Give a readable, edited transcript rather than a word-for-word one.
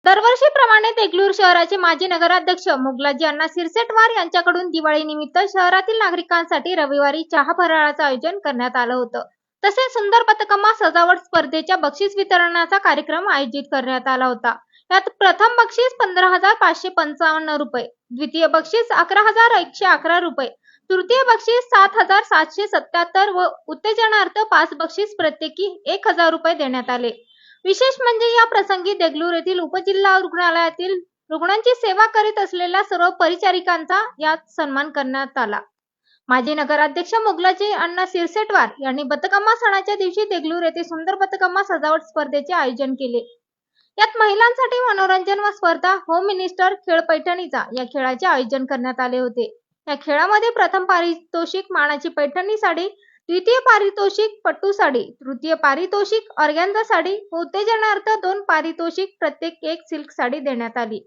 दरवर्षीप्रमाणे देगलूर शहराचे माजी नगराध्यक्ष मुगलाजी अण्णा सिरसेटवार यांच्याकडून दिवाळीनिमित्त शहरातील नागरिकांसाठी रविवारी चहा फराळाचं आयोजन करण्यात आलं होतं. तसेच सुंदर बदकम्मा सजावट स्पर्धेच्या बक्षीस वितरणाचा कार्यक्रम आयोजित करण्यात आला होता. यात प्रथम बक्षीस 15,555 रुपये, द्वितीय बक्षीस 11,111 रुपये, तृतीय बक्षीस 7,777 व उत्तेजनार्थ 5 बक्षीस प्रत्येकी 1,000 रुपये देण्यात आले. विशेष म्हणजे या प्रसंगी देगलूर येथील उपजिल्हा रुग्णालयातील रुग्णांची सेवा करीत असलेल्या सर्व परिचारिकांचा यात सन्मान करण्यात आला. माजी नगराध्यक्ष मुगलाजी अण्णा सिरसेटवार यांनी बदकम्मा सणाच्या दिवशी देगलूर येथे सुंदर बदकम्मा सजावट स्पर्धेचे आयोजन केले. यात महिलांसाठी मनोरंजन व स्पर्धा, होम मिनिस्टर, खेळ पैठणीचा या खेळाचे आयोजन करण्यात आले होते. या खेळामध्ये प्रथम पारितोषिक मानाची पैठणी साडी, द्वितीय पारितोषिक पट्टू साडी, तृतीय पारितोषिक ऑर्गॅन्झा साडी व उत्तेजनार्थ 2 पारितोषिक प्रत्येक 1 सिल्क साडी देण्यात आली.